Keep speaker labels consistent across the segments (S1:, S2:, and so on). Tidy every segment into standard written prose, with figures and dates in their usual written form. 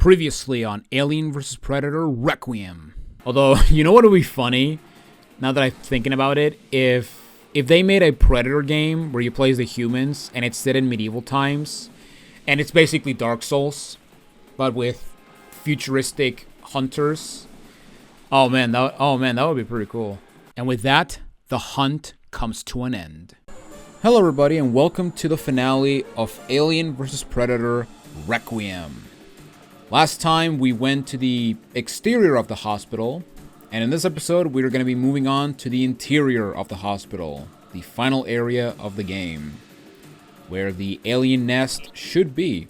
S1: Previously on Alien vs. Predator Requiem. Although, you know what would be funny, now that I'm thinking about it, if they made a Predator game where you play as the humans and it's set in medieval times, and it's basically Dark Souls, but with futuristic hunters. Oh man, that would be pretty cool. And with that, the hunt comes to an end. Hello everybody, and welcome to the finale of Alien vs. Predator Requiem. Last time we went to the exterior of the hospital, and in this episode we're going to be moving on to the interior of the hospital, the final area of the game, where the alien nest should be.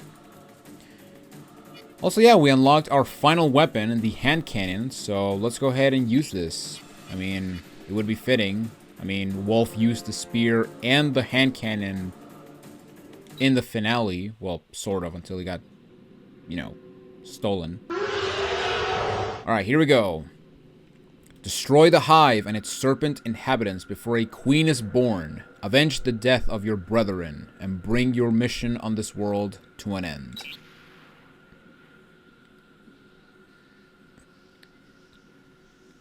S1: Also, yeah, we unlocked our final weapon, the hand cannon, so let's go ahead and use this. I mean, it would be fitting. I mean, Wolf used the spear and the hand cannon in the finale. Well, sort of, until he got, stolen. Alright, here we go. Destroy the hive and its serpent inhabitants before a queen is born. Avenge the death of your brethren and bring your mission on this world to an end.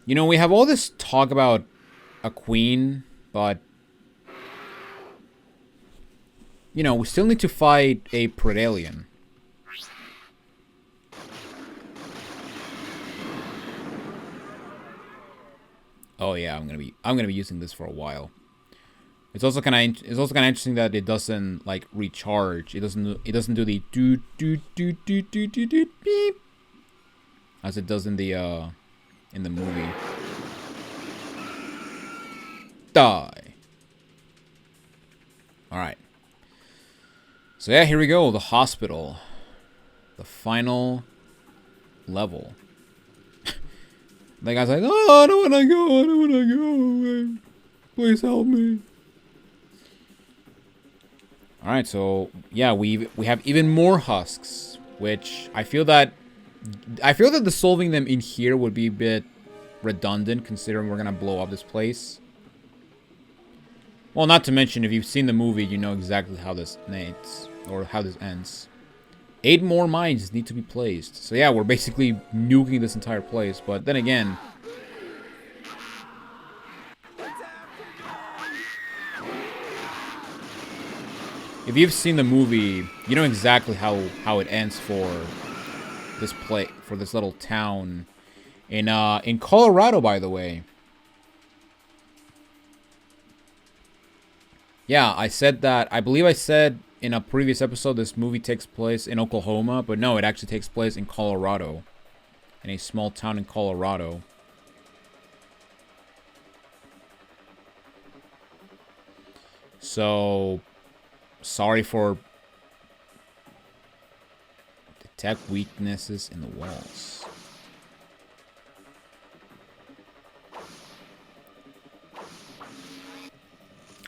S1: You know, we have all this talk about a queen, but we still need to fight a Predalien. Oh yeah, I'm gonna be using this for a while. It's also kind of interesting that it doesn't like recharge. It doesn't do the do beep as it does in the movie. Die. All right. So yeah, here we go. The hospital, the final level. The guy's like, oh, I don't want to go. Please help me. Alright, so, yeah, we have even more husks, which I feel that dissolving them in here would be a bit redundant, considering we're going to blow up this place. Well, not to mention, if you've seen the movie, you know exactly how this ends, or how this ends. 8 more mines need to be placed. So yeah, we're basically nuking this entire place. But then again, if you've seen the movie, you know exactly how it ends for this little town in Colorado, by the way. Yeah, I said that. I believe I said in a previous episode, this movie takes place in Oklahoma, but no, it actually takes place in Colorado. In a small town in Colorado. So, sorry for detect weaknesses in the walls.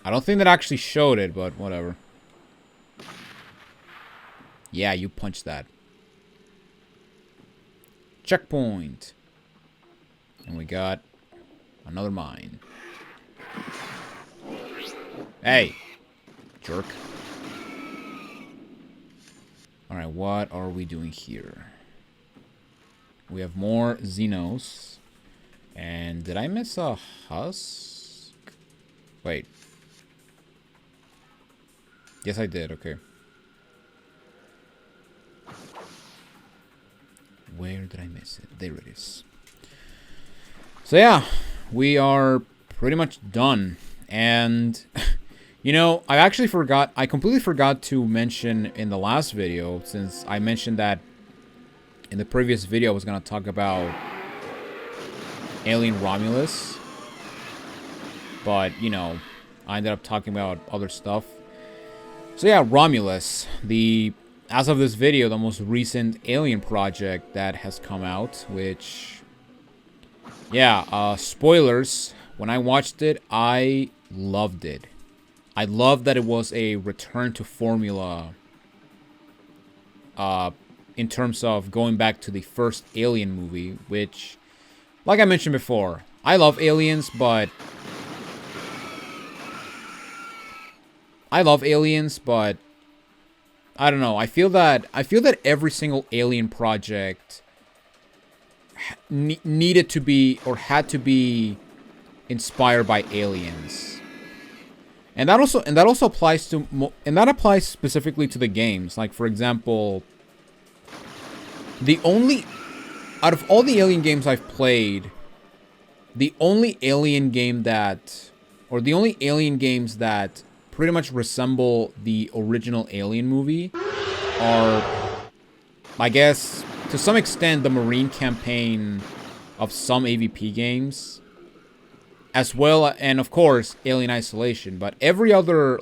S1: I don't think that actually showed it, but whatever. Yeah, you punched that. Checkpoint. And we got another mine. Hey, jerk. Alright, what are we doing here? We have more Xenos. And did I miss a husk? Wait. Yes, I did. Okay. Where did I miss it? There it is. So yeah, we are pretty much done. And, I completely forgot to mention in the last video, since I mentioned that in the previous video I was going to talk about Alien Romulus. But, I ended up talking about other stuff. So yeah, Romulus, as of this video, the most recent Alien project that has come out, which, yeah, spoilers, when I watched it, I loved it. I loved that it was a return to formula, in terms of going back to the first Alien movie, which, like I mentioned before, I love aliens, but I don't know. I feel that every single Alien project needed to be or had to be inspired by aliens. And that also applies to that applies specifically to the games. Like, for example, the only out of all the Alien games I've played, the only Alien game that the only Alien games that pretty much resemble the original Alien movie are, I guess, to some extent, the Marine campaign of some AVP games, as well, and of course, Alien Isolation. But every other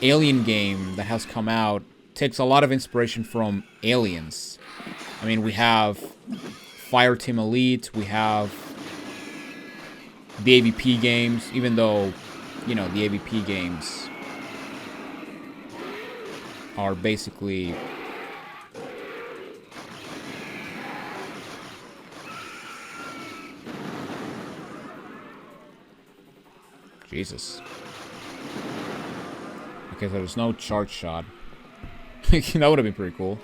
S1: Alien game that has come out takes a lot of inspiration from Aliens. I mean, we have Fireteam Elite, we have the AVP games, even though, you know, the AVP games are basically Jesus. Okay, so there's no charge shot. That would have been pretty cool.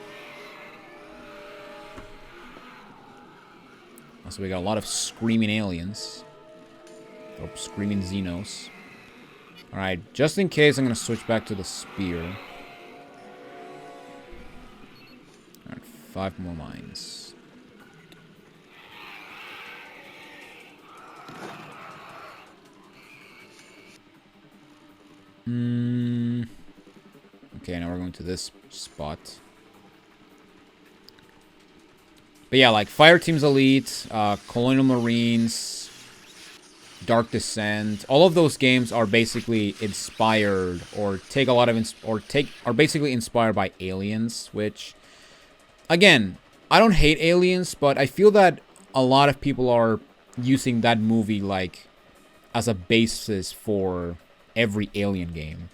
S1: So we got a lot of screaming aliens. Or screaming Xenos. Alright, just in case, I'm going to switch back to the spear. Alright, 5 more mines. Okay, now we're going to this spot. But yeah, like Fireteam's Elite, Colonial Marines, Dark Descent, all of those games are basically inspired or take a lot of are basically inspired by Aliens, which, again, I don't hate Aliens, but I feel that a lot of people are using that movie like as a basis for every Alien game.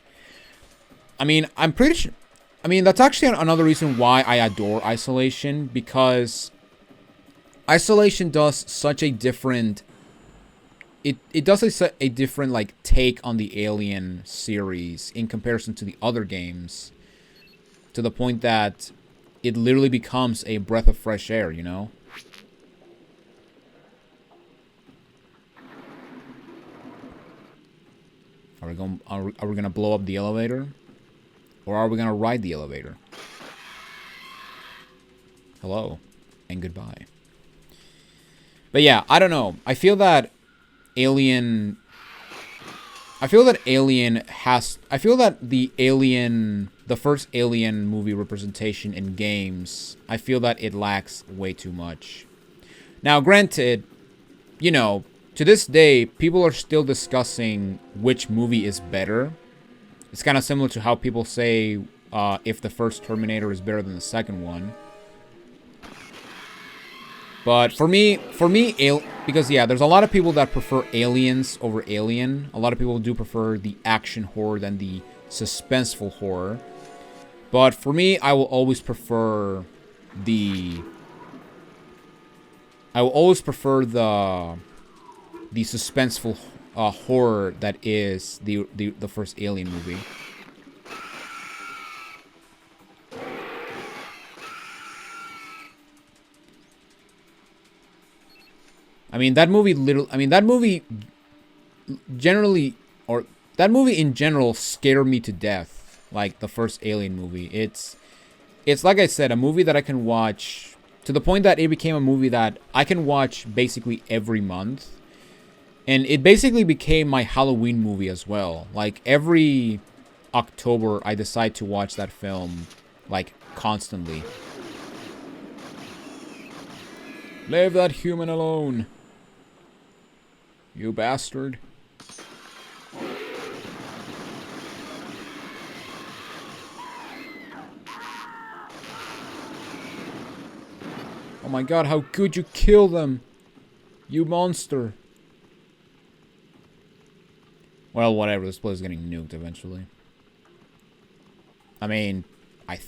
S1: I mean, I'm pretty sure, I mean, that's actually another reason why I adore Isolation, because Isolation does such a different it does a different like take on the Alien series in comparison to the other games, to the point that it literally becomes a breath of fresh air, you know? Are we gonna blow up the elevator? Or are we gonna ride the elevator? Hello and goodbye. But yeah, I don't know. I feel that the first Alien movie representation in games, I feel that it lacks way too much. Now, granted, you know, to this day, people are still discussing which movie is better. It's kind of similar to how people say if the first Terminator is better than the second one. But for me, because yeah, there's a lot of people that prefer Aliens over Alien. A lot of people do prefer the action horror than the suspenseful horror. But for me, I will always prefer the suspenseful horror that is the first Alien movie. I mean, that movie in general scared me to death. Like the first Alien movie. It's like I said, a movie that I can watch to the point that it became a movie that I can watch basically every month. And it basically became my Halloween movie as well. Like every October, I decide to watch that film, like, constantly. Leave that human alone, you bastard. Oh my god, how could you kill them? You monster. Well, whatever, this place is getting nuked eventually. I mean, at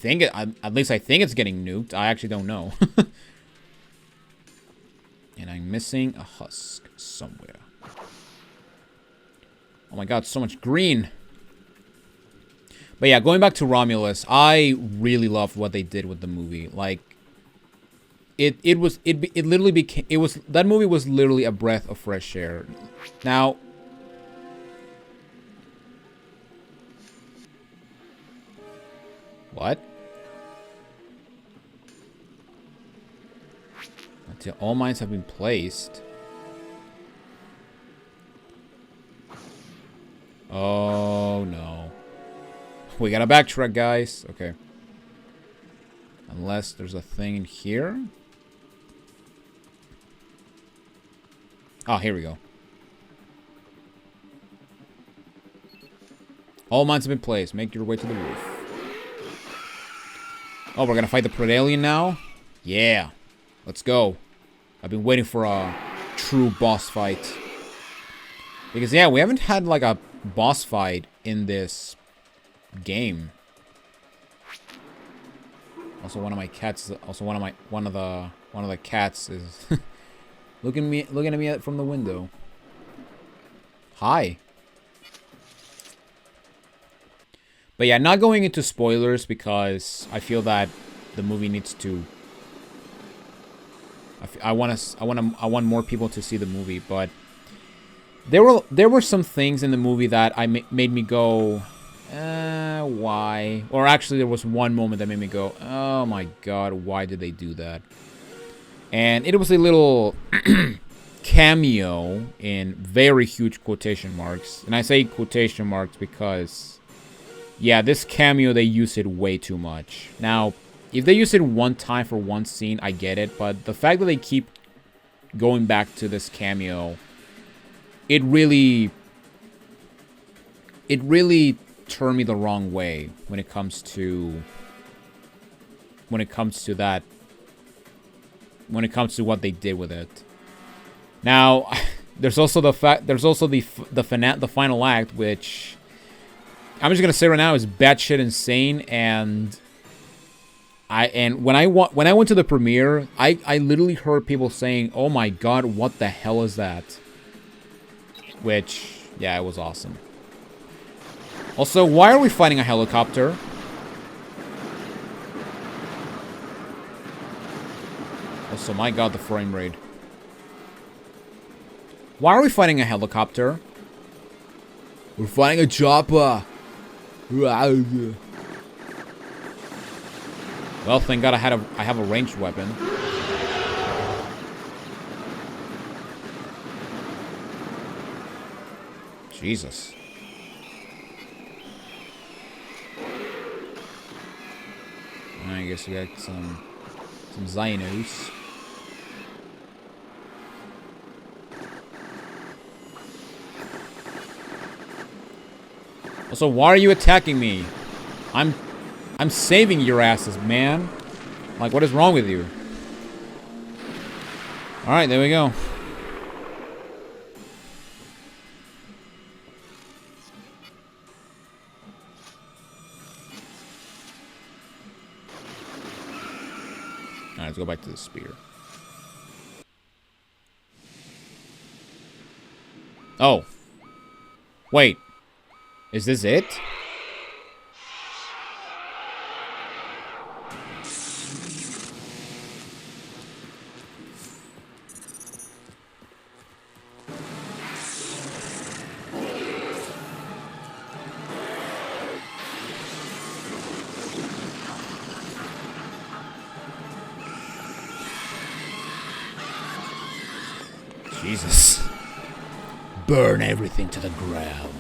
S1: least I think it's getting nuked. I actually don't know. And I'm missing a husk somewhere. Oh my god, so much green. But yeah, going back to Romulus, I really loved what they did with the movie. Like, it literally became, that movie was literally a breath of fresh air. Now, what? Until all mines have been placed. Oh no. We gotta backtrack, guys. Okay. Unless there's a thing in here. Oh, here we go. All mines have been placed. Make your way to the roof. Oh, we're gonna fight the Predalien now? Yeah. Let's go. I've been waiting for a true boss fight. Because, yeah, we haven't had, like, a boss fight in this game. Also, one of my cats... Also, one of the cats is... looking at me from the window. Hi. But yeah, not going into spoilers because I feel that the movie needs to... I want more people to see the movie, but there were some things in the movie that made me go, why? Or actually, there was one moment that made me go, oh my god, why did they do that? And it was a little cameo in very huge quotation marks, and I say quotation marks because, yeah, this cameo, they use it way too much. Now, if they use it one time for one scene, I get it. But the fact that they keep going back to this cameo, it really turned me the wrong way when it comes to that. When it comes to what they did with it. Now, there's also the final act, which I'm just gonna say right now is batshit insane. And when I went to the premiere, I literally heard people saying, "Oh my god, what the hell is that?" Which, yeah, it was awesome. Also, why are we fighting a helicopter? Also, my god, the frame rate. Why are we fighting a helicopter? We're fighting a chopper. Well, thank God I have a ranged weapon. Jesus. I guess we got some Xenos. Also, why are you attacking me? I'm saving your asses, man. Like, what is wrong with you? Alright, there we go. Alright, let's go back to the spear. Oh. Wait. Is this it? Jesus. Burn everything to the ground.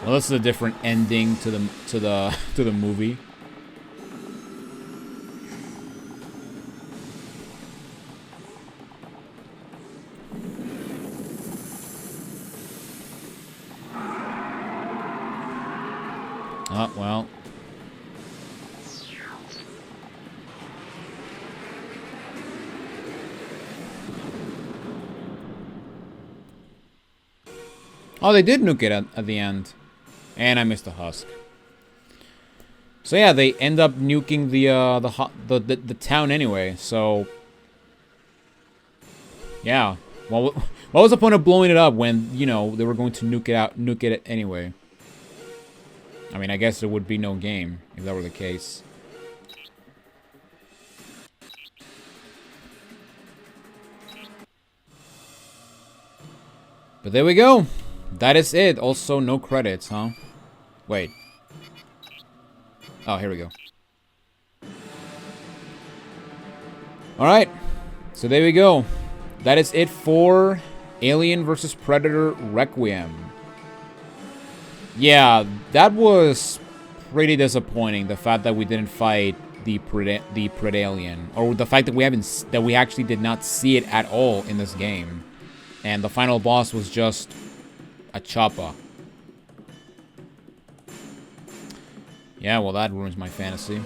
S1: Well, this is a different ending to the movie. Oh, well. Oh, they did nuke it at the end. And I missed the husk. So yeah, they end up nuking the town anyway. So yeah, What was the point of blowing it up when, you know, they were going to nuke it anyway? I mean, I guess there would be no game if that were the case. But there we go. That is it. Also, no credits, huh? Wait. Oh, here we go. Alright. So there we go. That is it for Alien vs. Predator Requiem. Yeah, that was pretty disappointing. The fact that we didn't fight the Predalien, or the fact that we actually did not see it at all in this game, and the final boss was just a choppa. Yeah, well, that ruins my fantasy.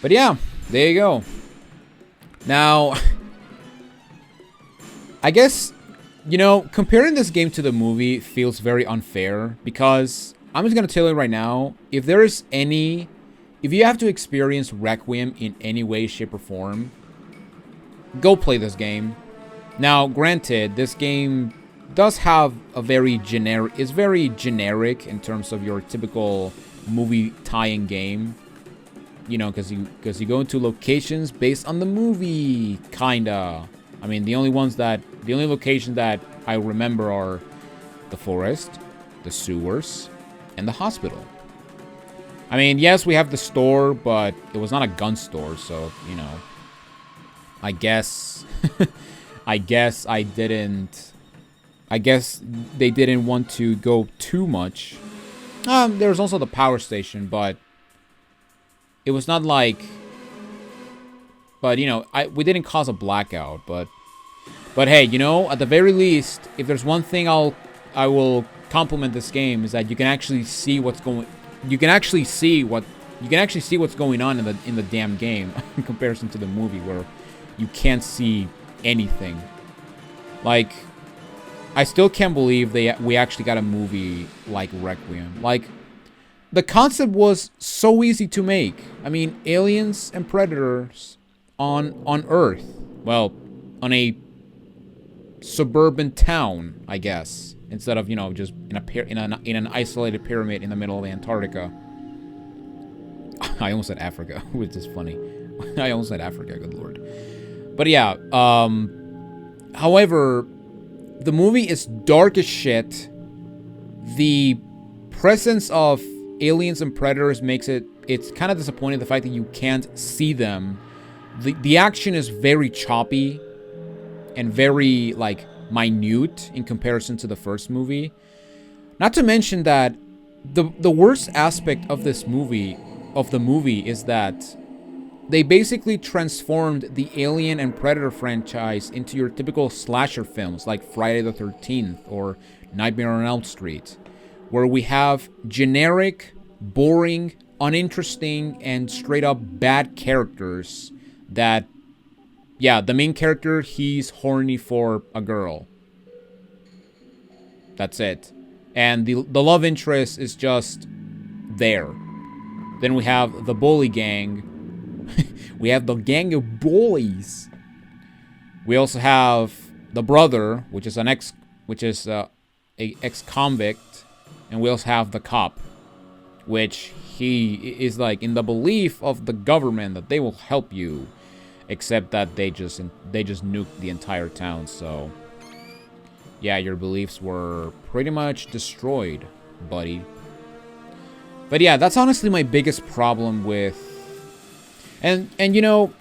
S1: But yeah, there you go. Now, I guess, you know, comparing this game to the movie feels very unfair, because I'm just going to tell you right now, if you have to experience Requiem in any way, shape, or form, go play this game. Now, granted, this game does have a very generic in terms of your typical movie tie-in game. You know, because you go into locations based on the movie, kinda. I mean, the only locations that I remember are the forest, the sewers, and the hospital. I mean, yes, we have the store, but it was not a gun store, so, you know, I guess I guess they didn't want to go too much. There was also the power station, but it was not like, but, you know, we didn't cause a blackout, but hey, you know, at the very least, if there's one thing I will compliment this game, is that you can actually see what's going on in the damn game in comparison to the movie, where you can't see anything. Like, I still can't believe we actually got a movie like Requiem. Like, the concept was so easy to make. I mean, aliens and predators on Earth. Well, on a suburban town, I guess, instead of, you know, just in an isolated pyramid in the middle of Antarctica. I almost said Africa, which is funny. I almost said Africa, good lord. But yeah, however, the movie is dark as shit. The presence of aliens and predators makes it's kind of disappointing, the fact that you can't see them. The action is very choppy and very, like, minute in comparison to the first movie. Not to mention that the worst aspect of the movie is that they basically transformed the Alien and Predator franchise into your typical slasher films like Friday the 13th or Nightmare on Elm Street, where we have generic, boring, uninteresting, and straight up bad characters that, yeah, the main character, he's horny for a girl. That's it. And the love interest is just there. Then we have the bully gang. We have the gang of bullies. We also have the brother, which is a ex-convict, and we also have the cop, which he is, like, in the belief of the government that they will help you, except that they just nuked the entire town. So yeah, your beliefs were pretty much destroyed, buddy. But yeah, that's honestly my biggest problem with... And you know,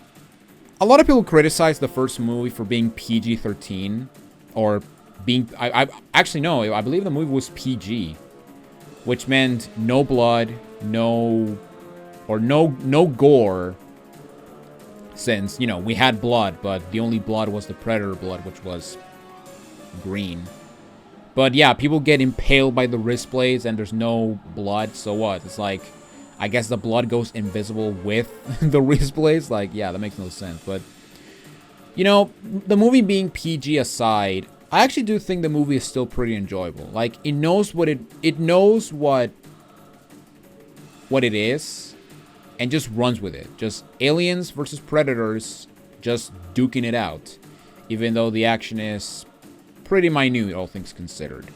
S1: a lot of people criticize the first movie for being PG-13, or being... I actually, no, I believe the movie was PG, which meant no blood, no gore, since, you know, we had blood, but the only blood was the Predator blood, which was green. But yeah, people get impaled by the wrist blades and there's no blood, so what? It's like, I guess the blood goes invisible with the wrist blades. Like, yeah, that makes no sense. But, you know, the movie being PG aside, I actually do think the movie is still pretty enjoyable. Like, it knows what it knows what it is, and just runs with it. Just aliens versus predators, just duking it out. even though the action is pretty minute, all things considered.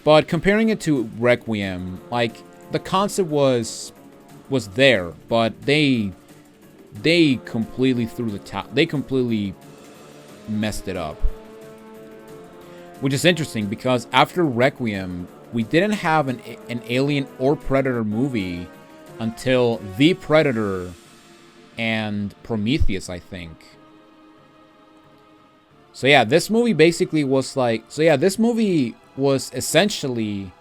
S1: But comparing it to Requiem, like, the concept was there, but they completely threw the top. They completely messed it up. Which is interesting because after Requiem, we didn't have an Alien or Predator movie until The Predator and Prometheus, I think. So yeah, this movie basically was like... So yeah, this movie was essentially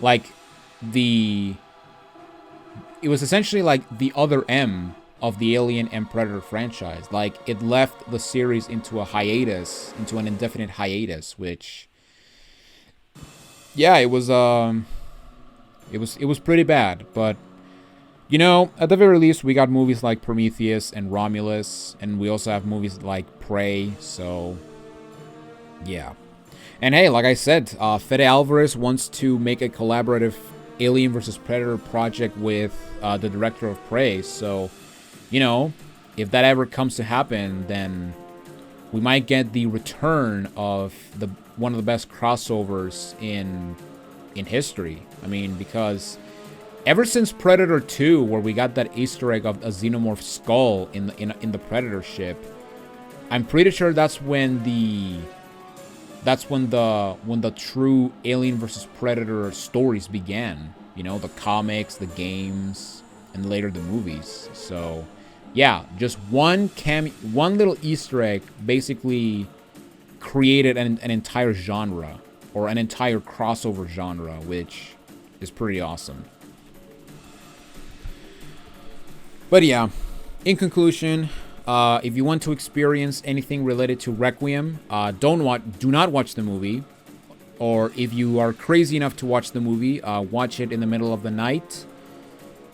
S1: like the... It was essentially like the other M of the Alien and Predator franchise. Like, it left the series into a hiatus, into an indefinite hiatus, which... Yeah, it was pretty bad, but... You know, at the very least, we got movies like Prometheus and Romulus, and we also have movies like Prey, so... Yeah. And hey, like I said, Fede Alvarez wants to make a collaborative Alien vs. Predator project with the director of Prey, so... You know, if that ever comes to happen, then we might get the return of one of the best crossovers in history. I mean, because ever since Predator 2, where we got that Easter egg of a Xenomorph skull in the Predator ship, I'm pretty sure that's when the true Alien vs. Predator stories began. You know, the comics, the games, and later the movies. So, yeah, just one little Easter egg basically created an entire genre, or an entire crossover genre, which is pretty awesome. But yeah, in conclusion, if you want to experience anything related to Requiem, do not watch the movie. Or if you are crazy enough to watch the movie, watch it in the middle of the night,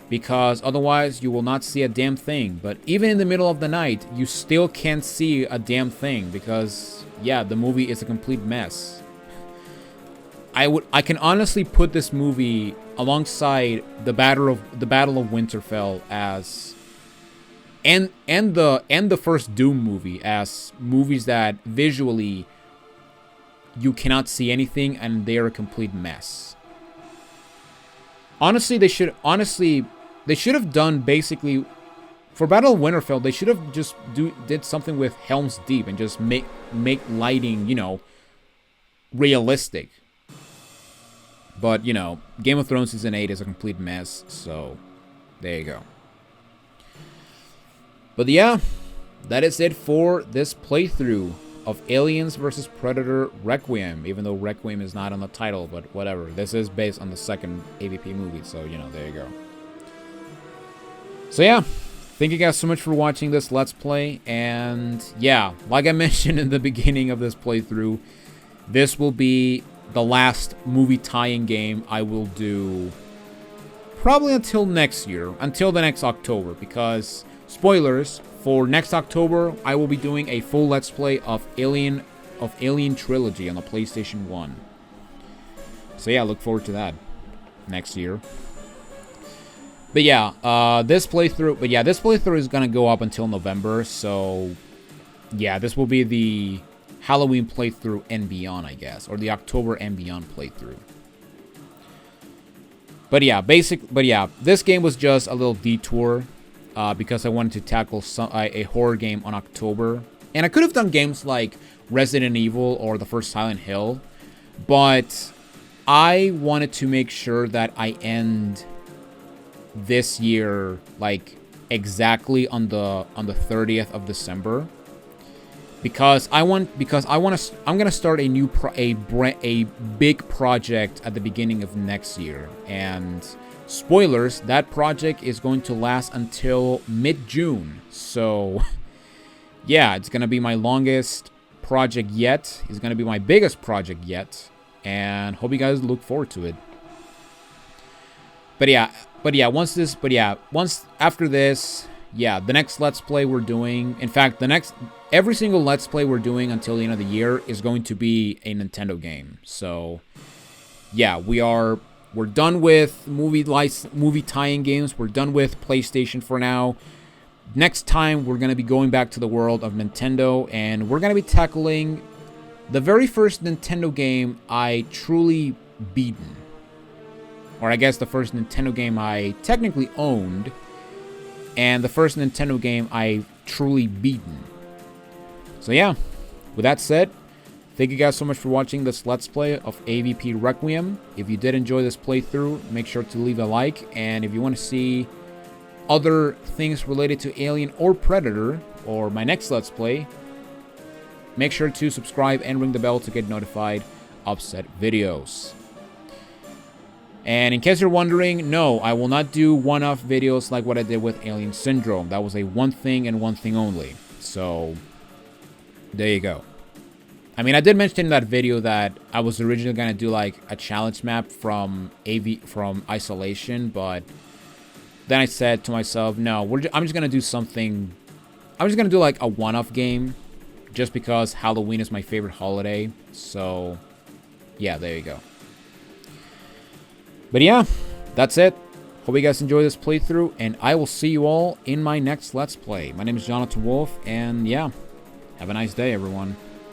S1: because otherwise you will not see a damn thing. But even in the middle of the night, you still can't see a damn thing, because yeah, the movie is a complete mess. I can honestly put this movie alongside the Battle of Winterfell as and the first Doom movie as movies that visually you cannot see anything and they are a complete mess. Honestly, they should have done basically for Battle of Winterfell. They should have just did something with Helm's Deep and just make lighting, you know, realistic. But, you know, Game of Thrones Season 8 is a complete mess, so there you go. But yeah, that is it for this playthrough of Aliens vs. Predator Requiem, even though Requiem is not on the title, but whatever. This is based on the second AVP movie, so, you know, there you go. So yeah, thank you guys so much for watching this Let's Play, and yeah, like I mentioned in the beginning of this playthrough, this will be the last movie tie-in game I will do probably until next year, until the next October, because, spoilers, for next October, I will be doing a full Let's Play of Alien Trilogy on the PlayStation 1. So yeah, look forward to that next year. But yeah, this playthrough is gonna go up until November, so yeah, this will be the Halloween playthrough and beyond, I guess, or the October and beyond playthrough. But yeah, this game was just a little detour because I wanted to tackle a horror game on October, and I could have done games like Resident Evil or the first Silent Hill, but I wanted to make sure that I end this year like exactly on the 30th of December. Because I'm gonna start a big project at the beginning of next year, and spoilers, that project is going to last until mid-June. So yeah, it's gonna be my longest project yet. It's gonna be my biggest project yet, and hope you guys look forward to it. But yeah, once after this, yeah, the next Let's Play we're doing, in fact, every single Let's Play we're doing until the end of the year is going to be a Nintendo game. So, yeah, we're done with movie tie-in games. We're done with PlayStation for now. next time we're going to be going back to the world of Nintendo, and we're going to be tackling the very first Nintendo game I truly beaten. Or I guess the first Nintendo game I technically owned, and the first Nintendo game I truly beaten. So yeah, with that said, thank you guys so much for watching this Let's Play of AVP Requiem. If you did enjoy this playthrough, make sure to leave a like, and if you want to see other things related to Alien or Predator, or my next Let's Play, make sure to subscribe and ring the bell to get notified of said videos. And in case you're wondering, no, I will not do one-off videos like what I did with Alien Syndrome. That was a one thing and one thing only. So, there you go. I mean, I did mention in that video that I was originally going to do like a challenge map from Isolation, but then I said to myself, no, I'm just going to do something. I'm just going to do like a one-off game just because Halloween is my favorite holiday. So, yeah, there you go. But yeah, that's it. Hope you guys enjoy this playthrough, and I will see you all in my next Let's Play. My name is Jonathan Wolf, and yeah, have a nice day, everyone.